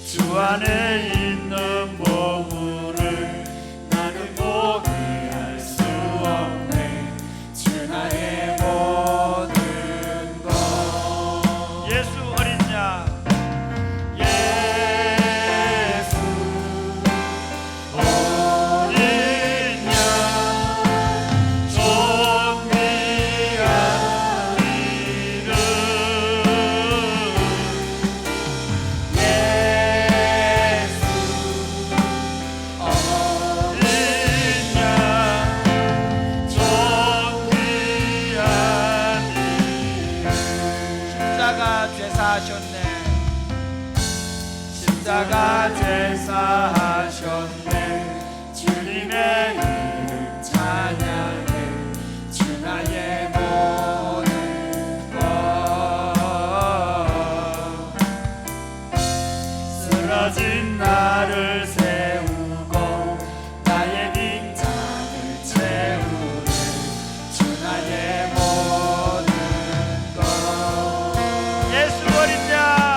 주 안에 있는 보물을 나는 포기할 수 없네. 주 나의 모든 것. 예수 어린 양, 예수 어린 양, 존귀한 이름. 십자가 죄사하셨네. 주님의 이름 찬양해. 주 나의 모든 것. 쓰러진 나를 세우고 나의 빈장을 채우네. 주 나의 모든 것. 예수 어린 양,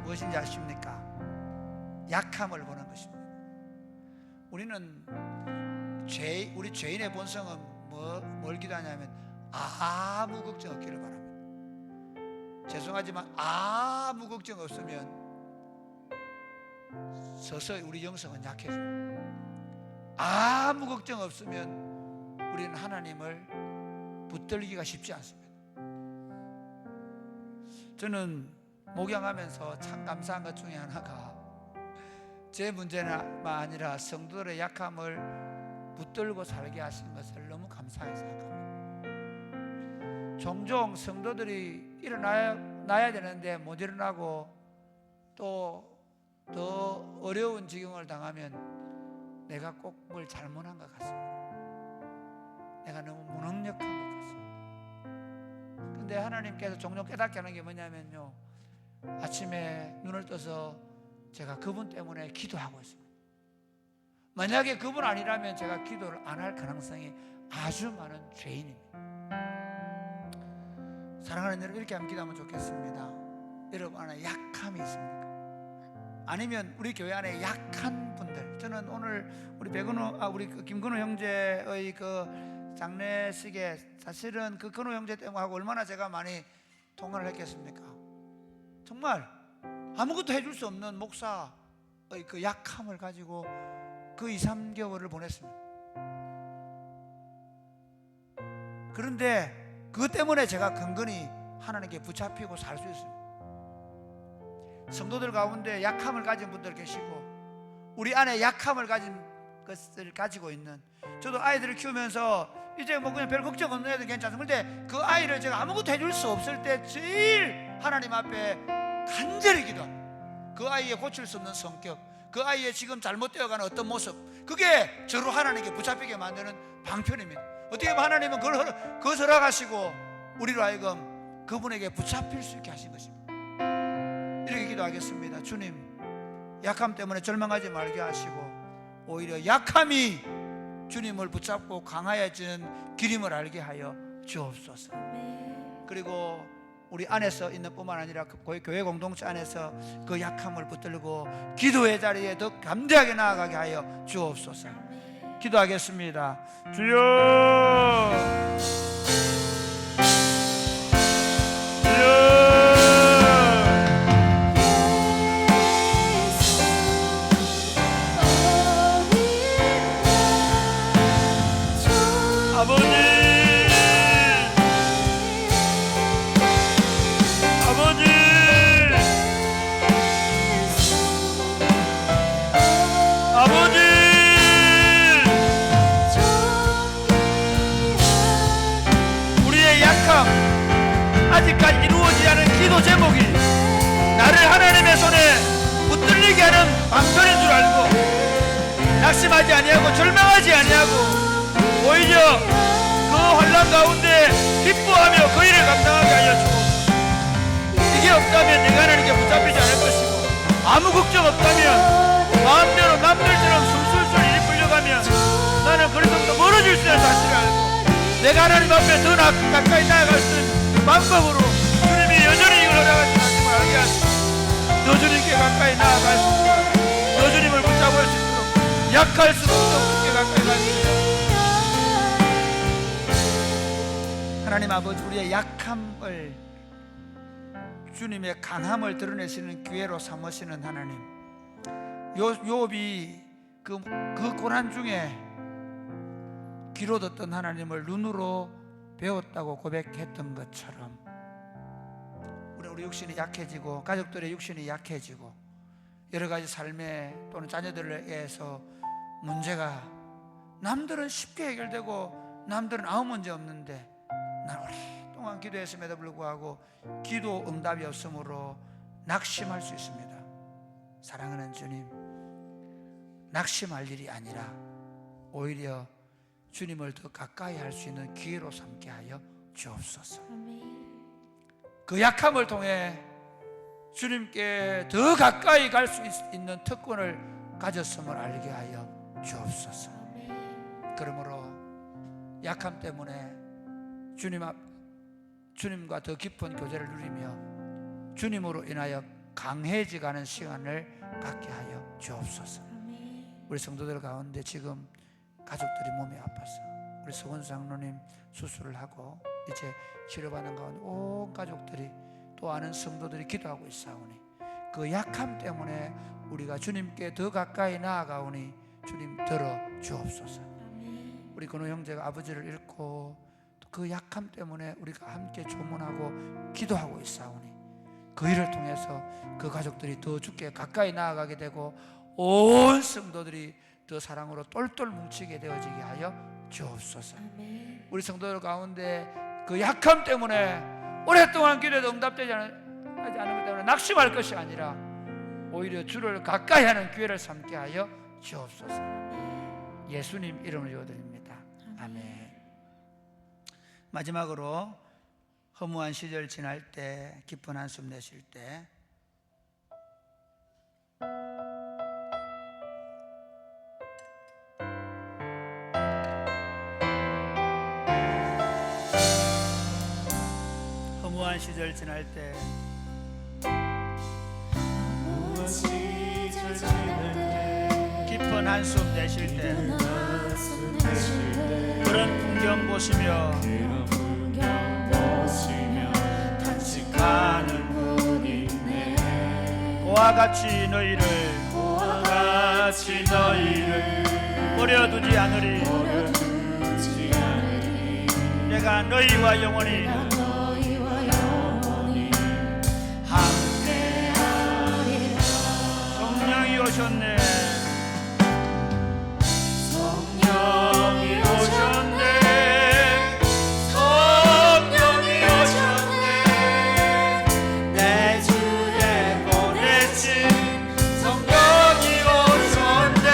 무엇인지 아십니까? 약함을 보는 것입니다. 우리는 우리 죄인의 본성은 뭘 기도하냐면 아무 걱정 없기를 바랍니다. 죄송하지만 아무 걱정 없으면 서서히 우리 영성은 약해져요. 아무 걱정 없으면 우리는 하나님을 붙들기가 쉽지 않습니다. 저는 목양하면서 참 감사한 것 중에 하나가 제 문제만 아니라 성도들의 약함을 붙들고 살게 하신 것을 너무 감사하게 생각합니다. 종종 성도들이 일어나야 되는데 못 일어나고 또 더 어려운 지경을 당하면 내가 꼭 뭘 잘못한 것 같습니다. 내가 너무 무능력한 것 같습니다. 근데 하나님께서 종종 깨닫게 하는 게 뭐냐면요, 아침에 눈을 떠서 제가 그분 때문에 기도하고 있습니다. 만약에 그분 아니라면 제가 기도를 안 할 가능성이 아주 많은 죄인입니다. 사랑하는 여러분, 이렇게 한번 기도하면 좋겠습니다. 여러분 안에 약함이 있습니까? 아니면 우리 교회 안에 약한 분들, 저는 오늘 우리 우리 김근호 형제의 그 장례식에 사실은 그 근호 형제 때문에 하고 얼마나 제가 많이 통화를 했겠습니까? 정말 아무것도 해줄 수 없는 목사의 그 약함을 가지고 그 2, 3개월을 보냈습니다. 그런데 그것 때문에 제가 근근히 하나님께 붙잡히고 살 수 있습니다. 성도들 가운데 약함을 가진 분들 계시고 우리 안에 약함을 가진 것을 가지고 있는, 저도 아이들을 키우면서 이제 뭐 그냥 별 걱정 없는 애들 괜찮습니다. 그런데 그 아이를 제가 아무것도 해줄 수 없을 때 제일 하나님 앞에 간절히 기도합니다. 그 아이의 고칠 수 없는 성격, 그 아이의 지금 잘못되어가는 어떤 모습, 그게 저로 하나님께 붙잡히게 만드는 방편입니다. 어떻게 보면 하나님은 그걸 거스러가시고 우리로 하여금 그분에게 붙잡힐 수 있게 하신 것입니다. 이렇게 기도하겠습니다. 주님, 약함 때문에 절망하지 말게 하시고 오히려 약함이 주님을 붙잡고 강하여지는 길임을 알게 하여 주옵소서. 그리고 우리 안에서 있는 뿐만 아니라 그 교회 공동체 안에서 그 약함을 붙들고 기도의 자리에 더 담대하게 나아가게 하여 주옵소서. 기도하겠습니다. 주여, 아직까지 이루어지지 않은 기도 제목이 나를 하나님의 손에 붙들리게 하는 방편인 줄 알고 낙심하지 아니하고 절망하지 아니하고 오히려 그 환난 가운데 기뻐하며 그 일을 감당하게 하여 주옵소서. 이게 없다면 내가 하나님께 붙잡히지 않을 것이고 아무 걱정 없다면 마음대로 남들처럼 술술술 일이 풀려가면 나는 그래서부터 멀어질 수 있는 사실을 알고 내가 하나님 앞에 더 가까이 나아갈 수 있는 방법으로 주님이 여전히 이걸 허락하지 않음을 알게 하시고 더 주님께 가까이 나아갈 수 있도록 더 주님을 붙잡을 수 있도록 약할 수밖에 없게 가까이 갈 수 있도록 하나님 아버지, 우리의 약함을 주님의 강함을 드러내시는 기회로 삼으시는 하나님, 욥이 그 고난 중에 귀로 듣던 하나님을 눈으로 배웠다고 고백했던 것처럼 우리 육신이 약해지고 가족들의 육신이 약해지고 여러 가지 삶에 또는 자녀들에게서 문제가 남들은 쉽게 해결되고 남들은 아무 문제 없는데 난 오랫동안 기도했음에도 불구하고 기도 응답이 없으므로 낙심할 수 있습니다. 사랑하는 주님, 낙심할 일이 아니라 오히려 주님을 더 가까이 할 수 있는 기회로 삼게 하여 주옵소서. 그 약함을 통해 주님께 더 가까이 갈 수 있는 특권을 가졌음을 알게 하여 주옵소서. 그러므로 약함 때문에 주님과 더 깊은 교제를 누리며 주님으로 인하여 강해지가는 시간을 갖게 하여 주옵소서. 우리 성도들 가운데 지금 가족들이 몸이 아파서 우리 서건수 장로님 수술을 하고 이제 치료받는 가운데 온 가족들이 또 아는 성도들이 기도하고 있사오니 그 약함 때문에 우리가 주님께 더 가까이 나아가오니 주님 들어 주옵소서. 우리 근호 형제가 아버지를 잃고 그 약함 때문에 우리가 함께 조문하고 기도하고 있사오니 그 일을 통해서 그 가족들이 더 주께 가까이 나아가게 되고 온 성도들이 더 사랑으로 똘똘 뭉치게 되어지게 하여 주옵소서. 우리 성도들 가운데 그 약함 때문에 오랫동안 기도해도 응답되지 않은 것 때문에 낙심할 것이 아니라 오히려 주를 가까이 하는 기회를 삼게 하여 주옵소서. 예수님 이름으로 기도드립니다. 아멘. 마지막으로 허무한 시절 지날 때 깊은 한숨 내쉴 때 허무한 시절 지날 때 깊은 한숨 내쉴 때 그런 풍경 보시며 탄식하는 분이 있네. 그와 같이 너희를 버려두지 않으리. 내가 너희와 영원히 함께하리라. 성령이 오셨네. 성령이 오셨네. 성령이 오셨네. 내 주에 보내신 성령이 오셨네.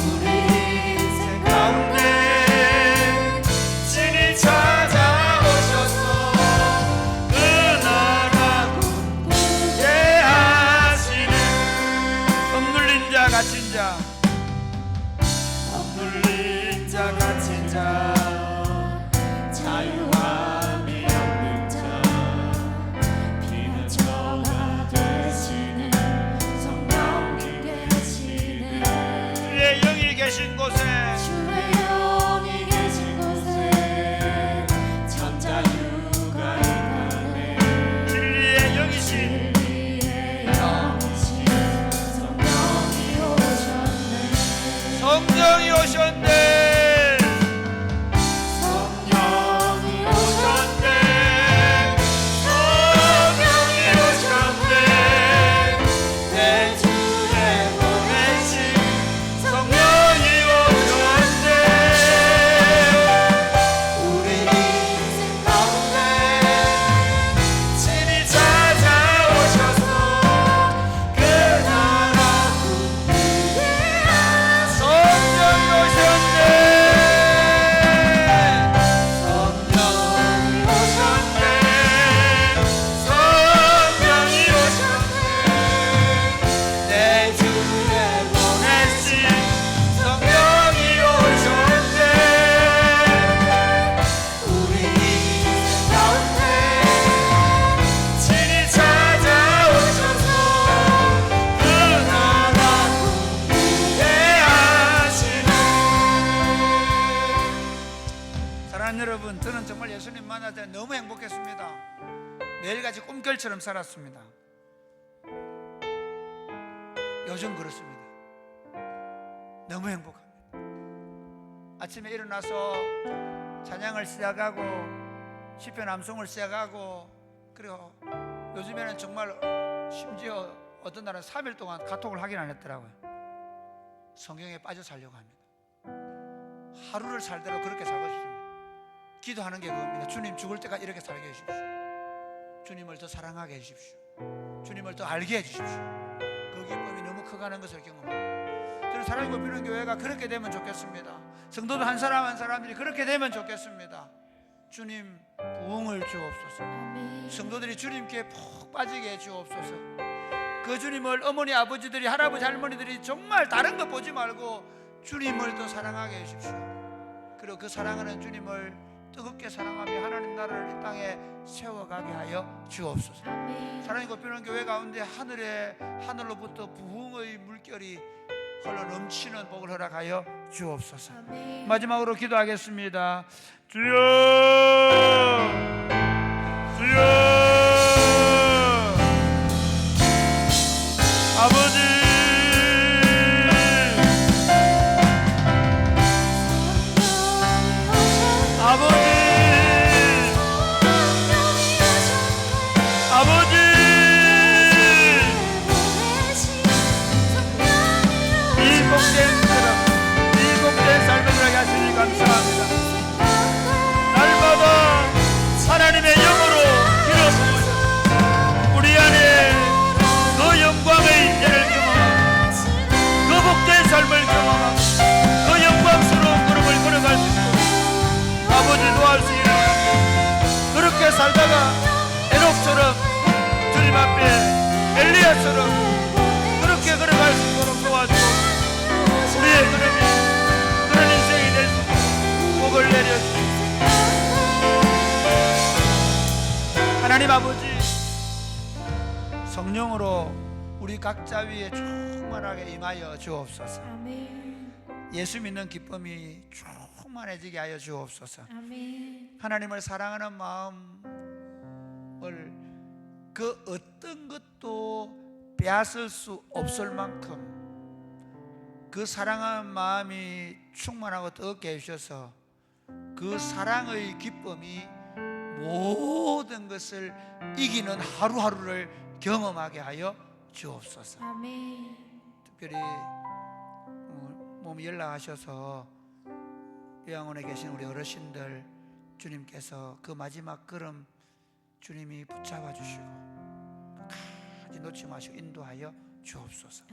우리 인생 가운데 친히 찾아오셔서 은하라고 예하시네. 사랑하는 여러분, 저는 정말 예수님 만날 때 너무 행복했습니다. 매일같이 꿈결처럼 살았습니다. 요즘 그렇습니다. 너무 행복합니다. 아침에 일어나서 찬양을 시작하고 시편 암송을 시작하고, 그리고 요즘에는 정말 심지어 어떤 날은 3일 동안 카톡을 확인 안 했더라고요. 성경에 빠져 살려고 합니다. 하루를 살대로 그렇게 살고 싶습니다. 기도하는 게 그겁니다. 주님, 죽을 때까지 이렇게 살게 해주십시오. 주님을 더 사랑하게 해주십시오. 주님을 더 알게 해주십시오. 그 기쁨이 너무 커가는 것을 경험합니다. 저는 사랑이 굽히는 교회가 그렇게 되면 좋겠습니다. 성도들 한 사람 한 사람들이 그렇게 되면 좋겠습니다. 주님, 부흥을 주옵소서. 성도들이 주님께 푹 빠지게 해주옵소서. 그 주님을 어머니, 아버지들이, 할아버지, 할머니들이 정말 다른 거 보지 말고 주님을 더 사랑하게 해주십시오. 그리고 그 사랑하는 주님을 뜨겁게 사랑하며 하나님 나라를 이 땅에 세워가게 하여 주옵소서. 사랑이 굽히는 교회 가운데 하늘로부터 부흥의 물결이 흘러 넘치는 복을 허락하여 주옵소서. 마지막으로 기도하겠습니다. 주여, 주여, 아버지, 아버지, 아버지, 이 복된 삶을 들어가게 하시니 감사합니다. 날마다 하나님의 영으로 길어서 우리 안에 그 영광의 인재를 경험하고 그 복된 삶을 경험하고 그 영광스러운 걸음을 걸어갈 수 있도록 아버지 도와주시기 바랍니다. 그렇게 살다가 에녹처럼 주님 앞에 엘리야처럼 그렇게 걸어갈 수 있도록 도와주고 우리의 걸음이 그런 인생이 될 수 있도록 복을 내려주시고, 하나님 아버지, 성령으로 우리 각자 위에 충만하게 임하여 주옵소서. 예수 믿는 기쁨이 충만해지게 하여 주옵소서. 하나님을 사랑하는 마음을 그 어떤 것도 빼앗을 수 없을 만큼 그 사랑하는 마음이 충만하고 뜨겁게 해주셔서 그 사랑의 기쁨이 모든 것을 이기는 하루하루를 경험하게 하여 주옵소서. 특별히 몸이 연락하셔서 요양원에 계신 우리 어르신들, 주님께서 그 마지막 걸음 주님이 붙잡아 주시고 끝까지 놓지 마시고 인도하여 주옵소서.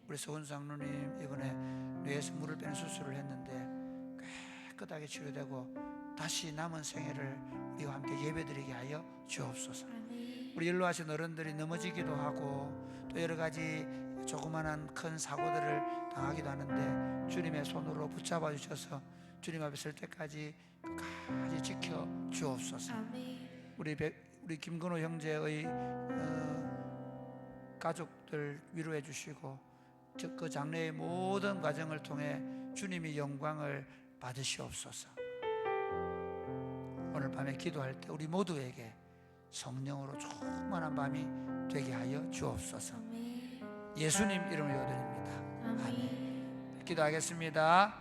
우리 서훈 장로님 이번에 뇌에서 물을 빼는 수술을 했는데 깨끗하게 치료되고 다시 남은 생애를 우리와 함께 예배드리게 하여 주옵소서. 우리 연로하신 어른들이 넘어지기도 하고 또 여러 가지 조그만한 큰 사고들을 당하기도 하는데 주님의 손으로 붙잡아 주셔서 주님 앞에 설 때까지 끝까지 지켜 주옵소서. 우리 김건호 형제의 가족들 위로해 주시고 그 장래의 모든 과정을 통해 주님이 영광을 받으시옵소서. 오늘 밤에 기도할 때 우리 모두에게 성령으로 충만한 밤이 되게 하여 주옵소서. 예수님 이름으로 기도드립니다. 아멘. 기도하겠습니다.